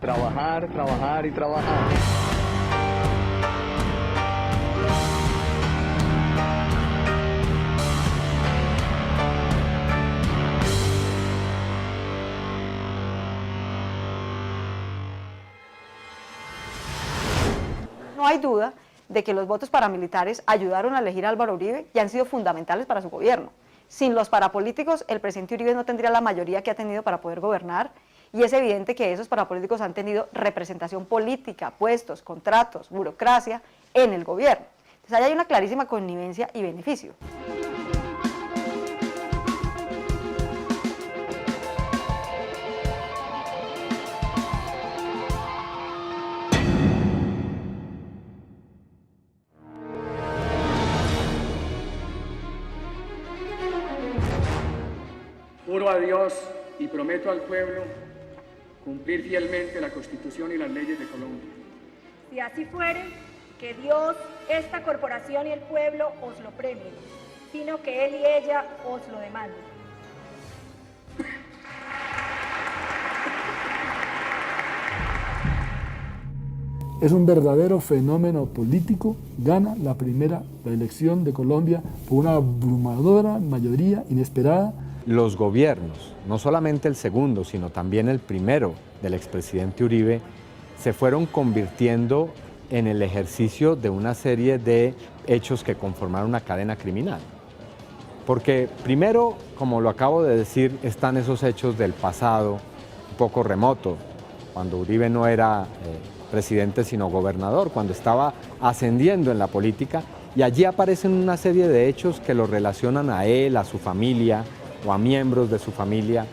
trabajar, trabajar y trabajar. No hay duda de que los votos paramilitares ayudaron a elegir a Álvaro Uribe y han sido fundamentales para su gobierno. Sin los parapolíticos, el presidente Uribe no tendría la mayoría que ha tenido para poder gobernar, y es evidente que esos parapolíticos han tenido representación política, puestos, contratos, burocracia en el gobierno. Entonces ahí hay una clarísima connivencia y beneficio. Juro a Dios y prometo al pueblo cumplir fielmente la Constitución y las leyes de Colombia. Si así fuere, que Dios, esta corporación y el pueblo os lo premien, sino que Él y ella os lo demanden. Es un verdadero fenómeno político. Gana la elección de Colombia por una abrumadora mayoría inesperada. Los gobiernos, no solamente el segundo, sino también el primero del expresidente Uribe, se fueron convirtiendo en el ejercicio de una serie de hechos que conformaron una cadena criminal. Porque primero, como lo acabo de decir, están esos hechos del pasado un poco remoto, cuando Uribe no era presidente sino gobernador, cuando estaba ascendiendo en la política, y allí aparecen una serie de hechos que lo relacionan a él, a su familia, o a miembros de su familia,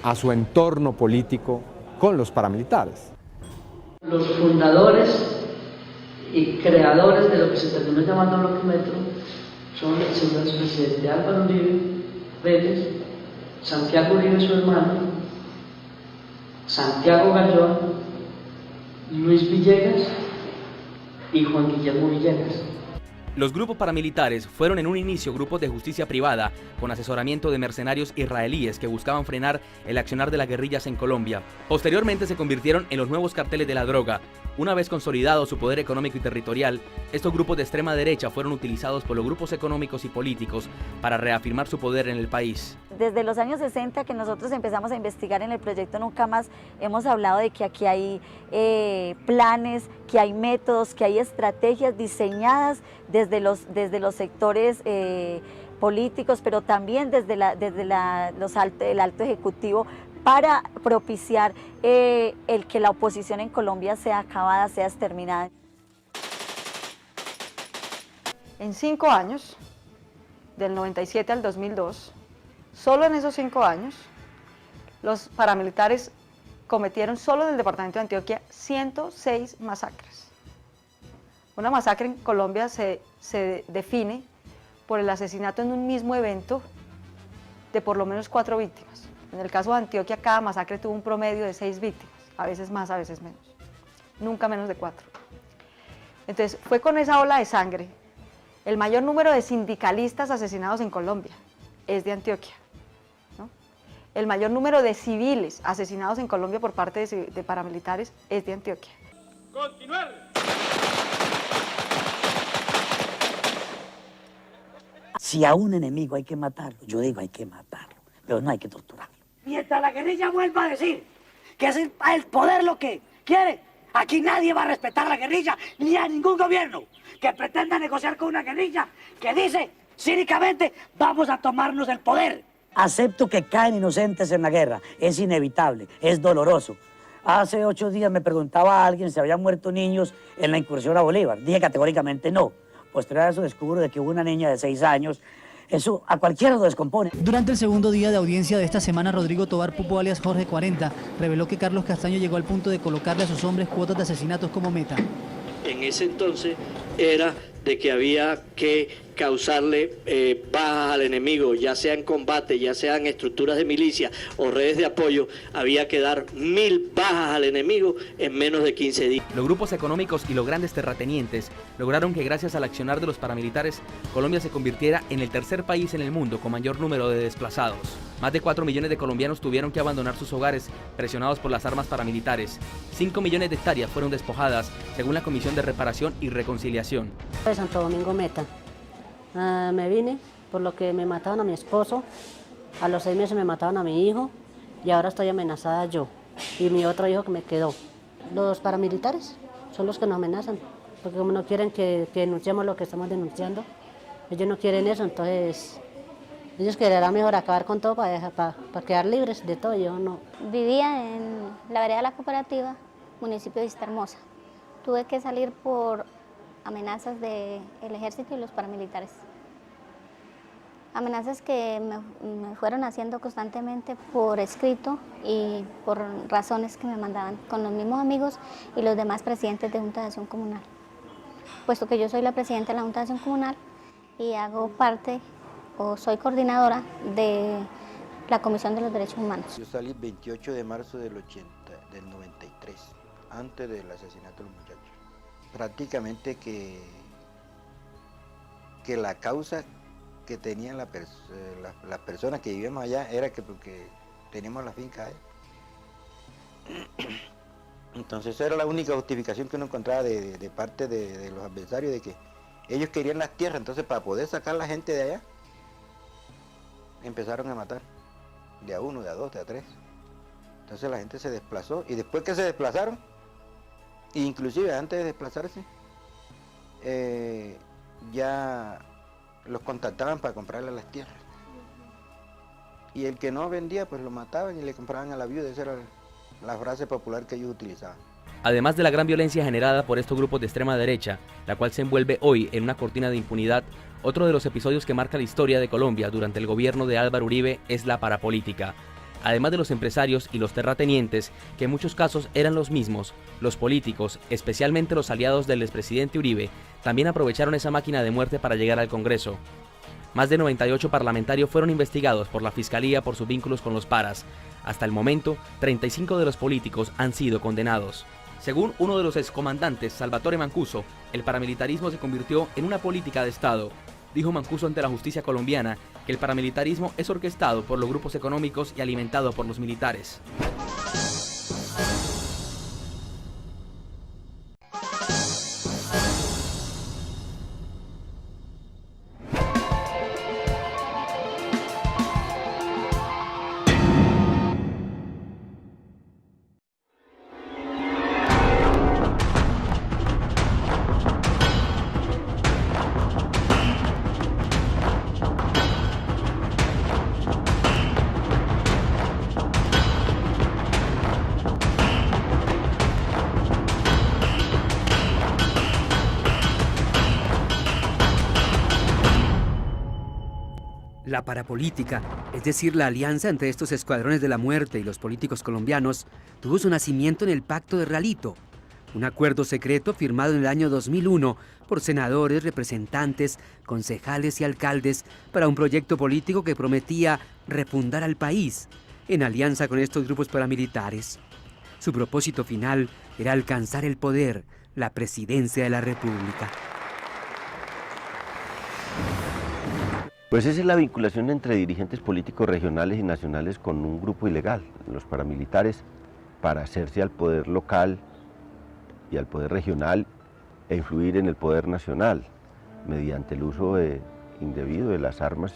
a su entorno político, con los paramilitares. Los fundadores y creadores de lo que se terminó llamando bloque metro son el señor expresidente Álvaro Uribe Vélez, Santiago Uribe su hermano, Santiago Gallón, Luis Villegas y Juan Guillermo Villegas. Los grupos paramilitares fueron en un inicio grupos de justicia privada con asesoramiento de mercenarios israelíes que buscaban frenar el accionar de las guerrillas en Colombia. Posteriormente se convirtieron en los nuevos carteles de la droga. Una vez consolidado su poder económico y territorial, estos grupos de extrema derecha fueron utilizados por los grupos económicos y políticos para reafirmar su poder en el país. Desde los años 60 que nosotros empezamos a investigar en el proyecto Nunca Más, hemos hablado de que aquí hay planes, que hay métodos, que hay estrategias diseñadas desde los sectores políticos, pero también desde el alto ejecutivo, para propiciar el que la oposición en Colombia sea acabada, sea exterminada. En 5 años, del 97 al 2002, solo en esos 5 años, los paramilitares cometieron solo en el departamento de Antioquia 106 masacres. Una masacre en Colombia se define por el asesinato en un mismo evento de por lo menos 4 víctimas. En el caso de Antioquia, cada masacre tuvo un promedio de 6 víctimas, a veces más, a veces menos, nunca menos de 4. Entonces, fue con esa ola de sangre. El mayor número de sindicalistas asesinados en Colombia es de Antioquia, ¿no? El mayor número de civiles asesinados en Colombia por parte de paramilitares es de Antioquia. ¡Continuar! Si a un enemigo hay que matarlo, yo digo hay que matarlo, pero no hay que torturarlo. Mientras la guerrilla vuelva a decir que es el poder lo que quiere, aquí nadie va a respetar a la guerrilla, ni a ningún gobierno que pretenda negociar con una guerrilla que dice cínicamente vamos a tomarnos el poder. Acepto que caen inocentes en la guerra, es inevitable, es doloroso. Hace 8 días me preguntaba a alguien si habían muerto niños en la incursión a Bolívar. Dije categóricamente no. Posterior a eso descubro de que hubo una niña de 6 años. Eso a cualquiera lo descompone. Durante el segundo día de audiencia de esta semana, Rodrigo Tobar Pupo, alias Jorge 40, reveló que Carlos Castaño llegó al punto de colocarle a sus hombres cuotas de asesinatos como meta. En ese entonces era de que había que causarle bajas al enemigo, ya sea en combate, ya sean estructuras de milicia o redes de apoyo, había que dar 1000 bajas al enemigo en menos de 15 días. Los grupos económicos y los grandes terratenientes lograron que gracias al accionar de los paramilitares, Colombia se convirtiera en el tercer país en el mundo con mayor número de desplazados. Más de 4 millones de colombianos tuvieron que abandonar sus hogares presionados por las armas paramilitares. 5 millones de hectáreas fueron despojadas, según la Comisión de Reparación y Reconciliación. De Santo Domingo Meta. Me vine por lo que me mataron a mi esposo, a los 6 meses me mataron a mi hijo y ahora estoy amenazada yo y mi otro hijo que me quedó. Los paramilitares son los que nos amenazan, porque como no quieren que denunciemos lo que estamos denunciando, ellos no quieren eso, entonces ellos querrán mejor acabar con todo para quedar libres de todo, yo no. Vivía en la vereda de la Cooperativa, municipio de Vistahermosa. Tuve que salir por amenazas del ejército y los paramilitares. Amenazas que me fueron haciendo constantemente por escrito y por razones que me mandaban con los mismos amigos y los demás presidentes de Junta de Acción Comunal. Puesto que yo soy la presidenta de la Junta de Acción Comunal y hago parte o soy coordinadora de la Comisión de los Derechos Humanos. Yo salí el 28 de marzo del 93, antes del asesinato de los muchachos. Prácticamente que la causa que tenían las personas que vivíamos allá era que porque teníamos la finca ahí. Entonces esa era la única justificación que uno encontraba de parte de los adversarios, de que ellos querían las tierras, entonces para poder sacar a la gente de allá, empezaron a matar, de a uno, de a dos, de a tres. Entonces la gente se desplazó y después que se desplazaron, inclusive antes de desplazarse, ya los contactaban para comprarle las tierras. Y el que no vendía, pues lo mataban y le compraban a la viuda. Esa era la frase popular que ellos utilizaban. Además de la gran violencia generada por estos grupos de extrema derecha, la cual se envuelve hoy en una cortina de impunidad, otro de los episodios que marca la historia de Colombia durante el gobierno de Álvaro Uribe es la parapolítica. Además de los empresarios y los terratenientes, que en muchos casos eran los mismos, los políticos, especialmente los aliados del expresidente Uribe, también aprovecharon esa máquina de muerte para llegar al Congreso. Más de 98 parlamentarios fueron investigados por la Fiscalía por sus vínculos con los paras. Hasta el momento, 35 de los políticos han sido condenados. Según uno de los excomandantes, Salvatore Mancuso, el paramilitarismo se convirtió en una política de Estado. Dijo Mancuso ante la justicia colombiana que el paramilitarismo es orquestado por los grupos económicos y alimentado por los militares. La parapolítica, es decir, la alianza entre estos escuadrones de la muerte y los políticos colombianos, tuvo su nacimiento en el Pacto de Realito, un acuerdo secreto firmado en el año 2001 por senadores, representantes, concejales y alcaldes para un proyecto político que prometía refundar al país, en alianza con estos grupos paramilitares. Su propósito final era alcanzar el poder, la presidencia de la República. Pues esa es la vinculación entre dirigentes políticos regionales y nacionales con un grupo ilegal, los paramilitares, para hacerse al poder local y al poder regional e influir en el poder nacional mediante el uso indebido de las armas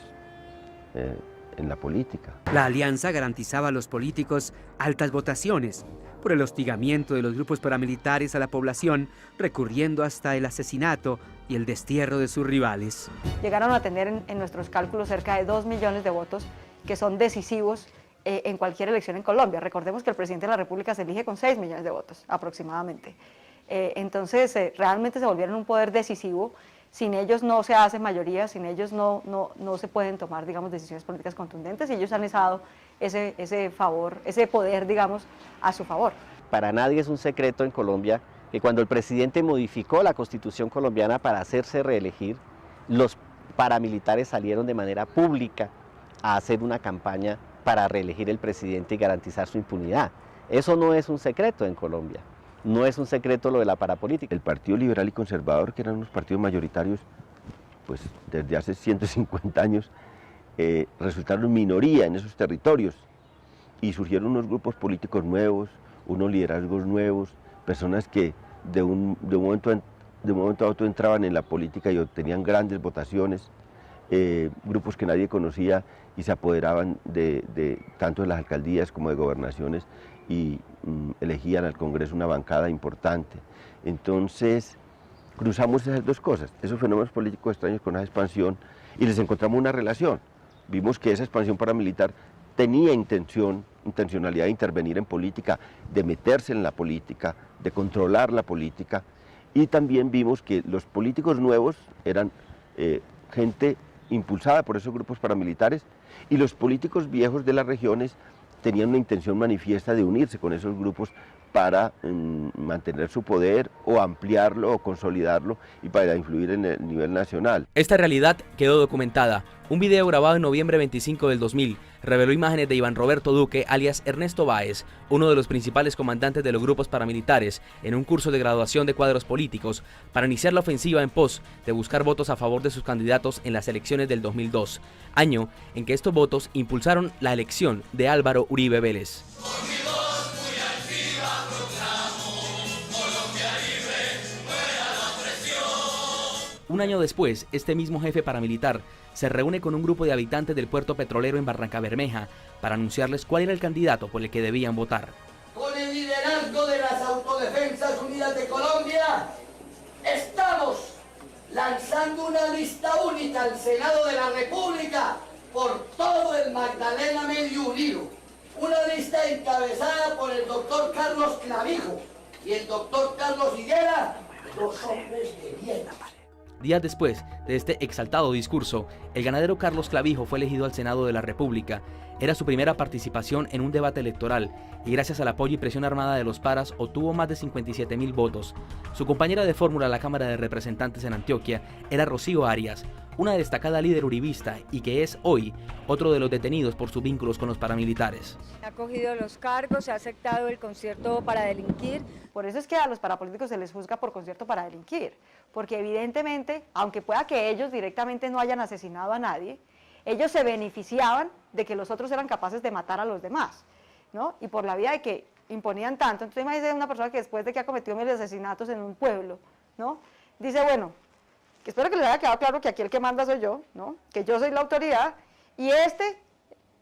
en la política. La alianza garantizaba a los políticos altas votaciones por el hostigamiento de los grupos paramilitares a la población, recurriendo hasta el asesinato y el destierro de sus rivales. Llegaron a tener en nuestros cálculos cerca de 2 millones de votos que son decisivos en cualquier elección en Colombia. Recordemos que el presidente de la República se elige con 6 millones de votos aproximadamente. Entonces realmente se volvieron un poder decisivo. Sin ellos no se hace mayoría, sin ellos no se pueden tomar, digamos, decisiones políticas contundentes, y ellos han dado ese favor, ese poder, digamos, a su favor. Para nadie es un secreto en Colombia que cuando el presidente modificó la Constitución colombiana para hacerse reelegir, los paramilitares salieron de manera pública a hacer una campaña para reelegir el presidente y garantizar su impunidad. Eso no es un secreto en Colombia, no es un secreto lo de la parapolítica. El Partido Liberal y Conservador, que eran unos partidos mayoritarios, pues desde hace 150 años, resultaron minoría en esos territorios y surgieron unos grupos políticos nuevos, unos liderazgos nuevos, personas que de un momento a otro entraban en la política y obtenían grandes votaciones, grupos que nadie conocía y se apoderaban tanto de las alcaldías como de gobernaciones y elegían al Congreso una bancada importante. Entonces cruzamos esas dos cosas, esos fenómenos políticos extraños con esa expansión, y les encontramos una relación. Vimos que esa expansión paramilitar tenía intencionalidad de intervenir en política, de meterse en la política, de controlar la política, y también vimos que los políticos nuevos eran gente impulsada por esos grupos paramilitares, y los políticos viejos de las regiones tenían una intención manifiesta de unirse con esos grupos para mantener su poder o ampliarlo o consolidarlo y para influir en el nivel nacional. Esta realidad quedó documentada. Un video grabado en noviembre 25 del 2000 reveló imágenes de Iván Roberto Duque, alias Ernesto Báez, uno de los principales comandantes de los grupos paramilitares, en un curso de graduación de cuadros políticos para iniciar la ofensiva en pos de buscar votos a favor de sus candidatos en las elecciones del 2002, año en que estos votos impulsaron la elección de Álvaro Uribe Vélez. Un año después, este mismo jefe paramilitar se reúne con un grupo de habitantes del puerto petrolero en Barrancabermeja para anunciarles cuál era el candidato por el que debían votar. Con el liderazgo de las Autodefensas Unidas de Colombia, estamos lanzando una lista única al Senado de la República por todo el Magdalena Medio Unido. Una lista encabezada por el doctor Carlos Clavijo y el doctor Carlos Higuera, dos hombres de bien. Días después de este exaltado discurso, el ganadero Carlos Clavijo fue elegido al Senado de la República. Era su primera participación en un debate electoral y gracias al apoyo y presión armada de los paras obtuvo más de 57.000 votos. Su compañera de fórmula a la Cámara de Representantes en Antioquia era Rocío Arias, una destacada líder uribista y que es hoy otro de los detenidos por sus vínculos con los paramilitares. Ha cogido los cargos, se ha aceptado el concierto para delinquir. Por eso es que a los parapolíticos se les juzga por concierto para delinquir, porque evidentemente, aunque pueda que ellos directamente no hayan asesinado a nadie, ellos se beneficiaban de que los otros eran capaces de matar a los demás, ¿no? Y por la vía de que imponían tanto. Entonces imagínense una persona que después de que ha cometido miles de asesinatos en un pueblo, ¿no? Dice, bueno, que espero que les haya quedado claro que aquí el que manda soy yo, ¿no? Que yo soy la autoridad y este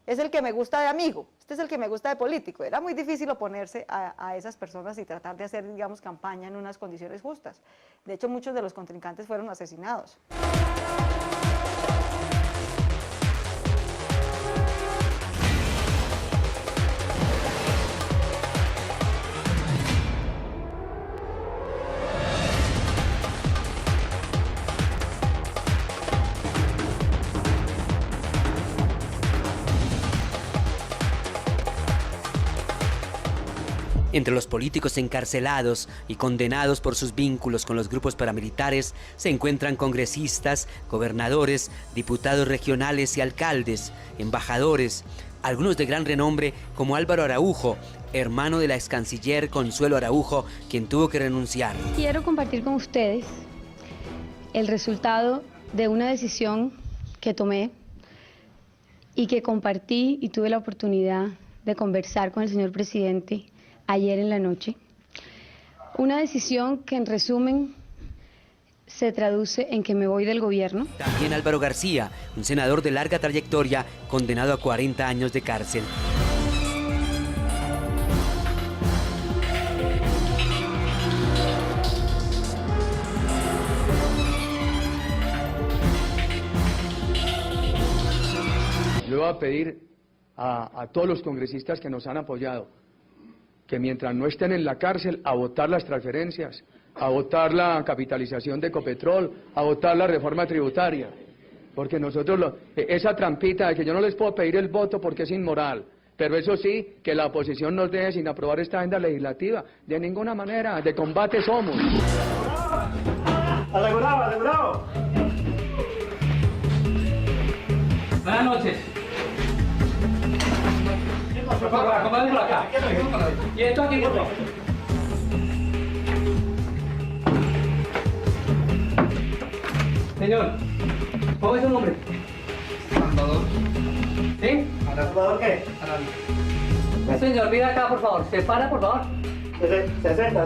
es el que me gusta de amigo, este es el que me gusta de político. Era muy difícil oponerse a esas personas y tratar de hacer, digamos, campaña en unas condiciones justas. De hecho, muchos de los contrincantes fueron asesinados. Entre los políticos encarcelados y condenados por sus vínculos con los grupos paramilitares se encuentran congresistas, gobernadores, diputados regionales y alcaldes, embajadores, algunos de gran renombre como Álvaro Araujo, hermano de la ex canciller Consuelo Araujo, quien tuvo que renunciar. Quiero compartir con ustedes el resultado de una decisión que tomé y que compartí y tuve la oportunidad de conversar con el señor presidente ayer en la noche. Una decisión que en resumen se traduce en que me voy del gobierno. También Álvaro García, un senador de larga trayectoria, condenado a 40 años de cárcel. Yo voy a pedir a todos los congresistas que nos han apoyado que mientras no estén en la cárcel, a votar las transferencias, a votar la capitalización de Ecopetrol, a votar la reforma tributaria, porque nosotros, esa trampita de que yo no les puedo pedir el voto porque es inmoral, pero eso sí, que la oposición nos deje sin aprobar esta agenda legislativa, de ninguna manera, de combate somos. ¡Asegurado, asegurado! Buenas noches. Por favor, acompáñenme por acá. Y esto aquí, por favor. Señor, ¿cómo es su nombre? Salvador. ¿Sí? ¿Salvador qué? Señor, mira acá, por favor. Se para, por favor. 60.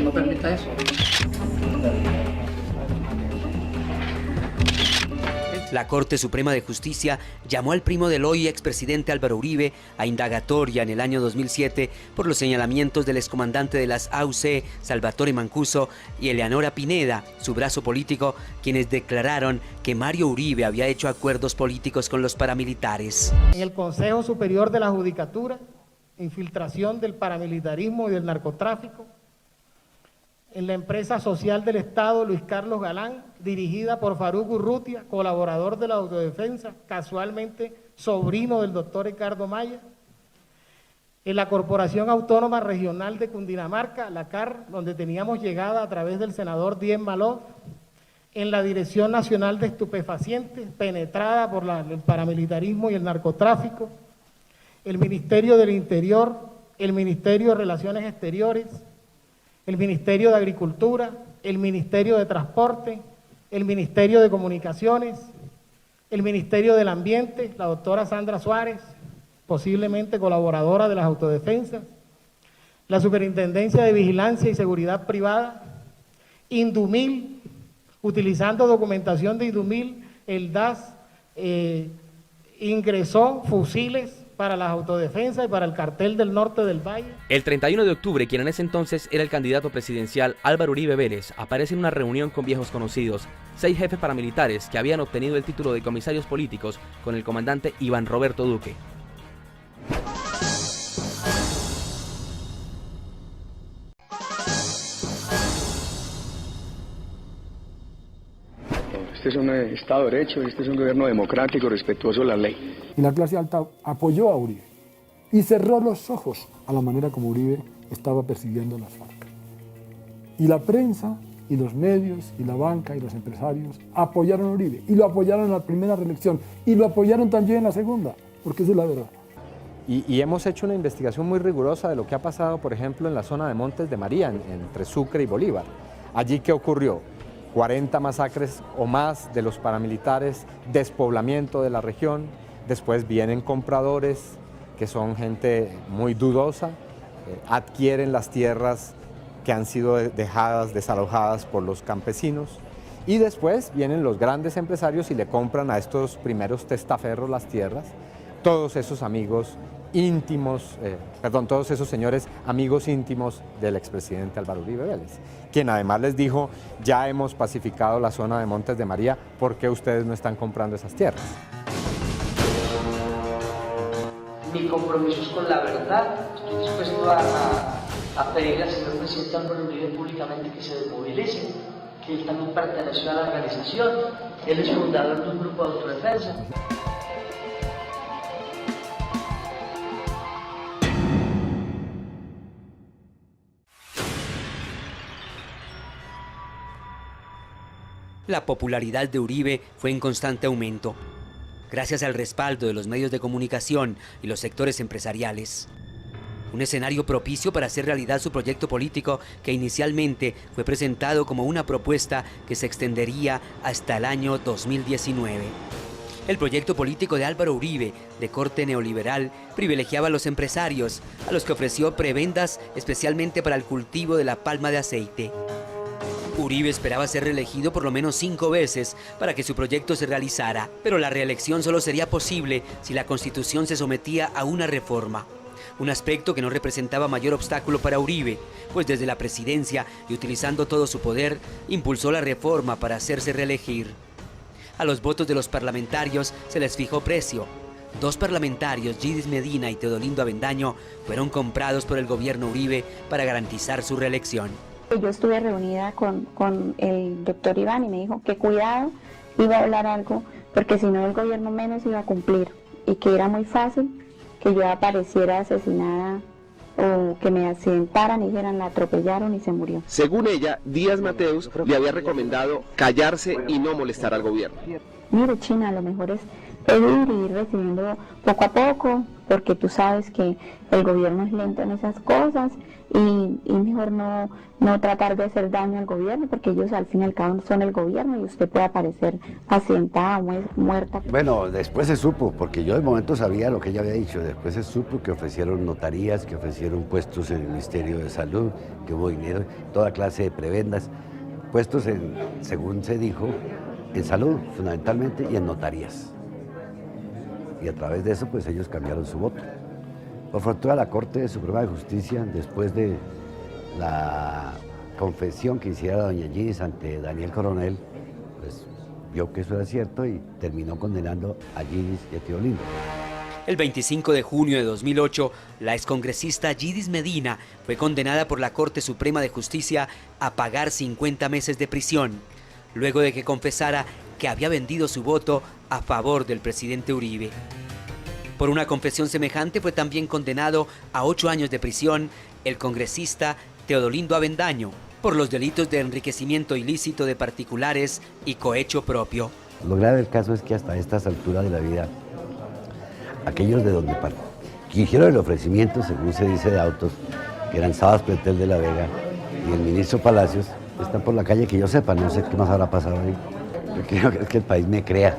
No permita eso. La Corte Suprema de Justicia llamó al primo del hoy expresidente Álvaro Uribe a indagatoria en el año 2007 por los señalamientos del excomandante de las AUC, Salvatore Mancuso, y Eleanora Pineda, su brazo político, quienes declararon que Mario Uribe había hecho acuerdos políticos con los paramilitares. En el Consejo Superior de la Judicatura, infiltración del paramilitarismo y del narcotráfico. En la empresa social del Estado Luis Carlos Galán, dirigida por Faruk Urrutia, colaborador de la autodefensa, casualmente sobrino del doctor Ricardo Maya. En la Corporación Autónoma Regional de Cundinamarca, la CAR, donde teníamos llegada a través del senador Diez Malov. En la Dirección Nacional de Estupefacientes, penetrada por el paramilitarismo y el narcotráfico. El Ministerio del Interior, el Ministerio de Relaciones Exteriores, el Ministerio de Agricultura, el Ministerio de Transporte, el Ministerio de Comunicaciones, el Ministerio del Ambiente, la doctora Sandra Suárez, posiblemente colaboradora de las autodefensas, la Superintendencia de Vigilancia y Seguridad Privada, Indumil, utilizando documentación de Indumil, el DAS ingresó fusiles para las autodefensas y para el cartel del norte del Valle. El 31 de octubre, quien en ese entonces era el candidato presidencial Álvaro Uribe Vélez, aparece en una reunión con viejos conocidos, 6 jefes paramilitares que habían obtenido el título de comisarios políticos con el comandante Iván Roberto Duque. Este es un Estado de Derecho, este es un gobierno democrático, respetuoso de la ley. Y la clase alta apoyó a Uribe y cerró los ojos a la manera como Uribe estaba persiguiendo a las FARC. Y la prensa, y los medios, y la banca, y los empresarios apoyaron a Uribe, y lo apoyaron en la primera reelección, y lo apoyaron también en la segunda, porque esa es la verdad. Y hemos hecho una investigación muy rigurosa de lo que ha pasado, por ejemplo, en la zona de Montes de María, entre Sucre y Bolívar. Allí, ¿qué ocurrió? 40 masacres o más de los paramilitares, despoblamiento de la región, después vienen compradores que son gente muy dudosa, adquieren las tierras que han sido dejadas, desalojadas por los campesinos, y después vienen los grandes empresarios y le compran a estos primeros testaferros las tierras. Todos esos amigos íntimos, todos esos señores amigos íntimos del expresidente Álvaro Uribe Vélez, quien además les dijo: ya hemos pacificado la zona de Montes de María, ¿por qué ustedes no están comprando esas tierras? Mi compromiso es con la verdad. Estoy dispuesto a pedirle al señor presidente Álvaro Uribe públicamente que se desmovilice, que él también perteneció a la organización, él es fundador de un grupo de autodefensa. La popularidad de Uribe fue en constante aumento, gracias al respaldo de los medios de comunicación y los sectores empresariales. Un escenario propicio para hacer realidad su proyecto político, que inicialmente fue presentado como una propuesta que se extendería hasta el año 2019. El proyecto político de Álvaro Uribe, de corte neoliberal, privilegiaba a los empresarios, a los que ofreció prebendas especialmente para el cultivo de la palma de aceite. Uribe esperaba ser reelegido por lo menos 5 veces para que su proyecto se realizara, pero la reelección solo sería posible si la Constitución se sometía a una reforma. Un aspecto que no representaba mayor obstáculo para Uribe, pues desde la presidencia y utilizando todo su poder, impulsó la reforma para hacerse reelegir. A los votos de los parlamentarios se les fijó precio. 2 parlamentarios, Gidis Medina y Teodolindo Avendaño, fueron comprados por el gobierno Uribe para garantizar su reelección. Yo estuve reunida con el doctor Iván y me dijo que cuidado, iba a hablar algo, porque si no el gobierno menos iba a cumplir, y que era muy fácil que yo apareciera asesinada o que me accidentaran y dijeran la atropellaron y se murió. Según ella, Díaz Mateus le había recomendado callarse y no molestar al gobierno. Mire, China, lo mejor es pedir y ir recibiendo poco a poco, porque tú sabes que el gobierno es lento en esas cosas y mejor no tratar de hacer daño al gobierno, porque ellos al fin y al cabo son el gobierno y usted puede aparecer accidentada o muerta. Bueno, después se supo, porque yo de momento sabía lo que ella había dicho, después se supo que ofrecieron notarías, que ofrecieron puestos en el Ministerio de Salud, que hubo dinero, toda clase de prebendas, puestos en, según se dijo, en salud fundamentalmente y en notarías. Y a través de eso pues ellos cambiaron su voto. Por fortuna la Corte Suprema de Justicia, después de la confesión que hiciera doña Gidis ante Daniel Coronel, pues vio que eso era cierto y terminó condenando a Gidis y a Teodolindo. El 25 de junio de 2008, la excongresista Gidis Medina fue condenada por la Corte Suprema de Justicia a pagar 50 meses de prisión, luego de que confesara que había vendido su voto a favor del presidente Uribe. Por una confesión semejante fue también condenado a 8 años de prisión el congresista Teodolindo Avendaño por los delitos de enriquecimiento ilícito de particulares y cohecho propio. Lo grave del caso es que hasta estas alturas de la vida, aquellos de donde que hicieron el ofrecimiento, según se dice, de autos, que eran Sabas Pretel de la Vega y el ministro Palacios, están por la calle, que yo sepa, no sé qué más habrá pasado ahí. Yo quiero que el país me crea,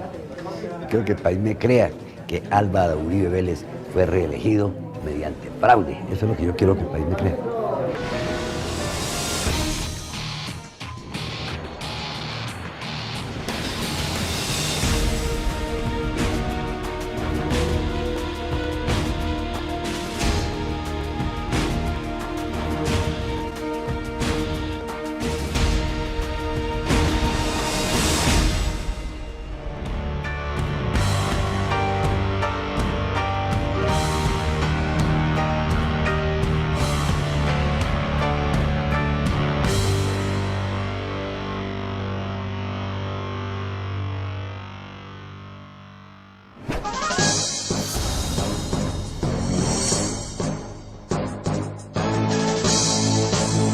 quiero que el país me crea que Álvaro Uribe Vélez fue reelegido mediante fraude. Eso es lo que yo quiero que el país me crea.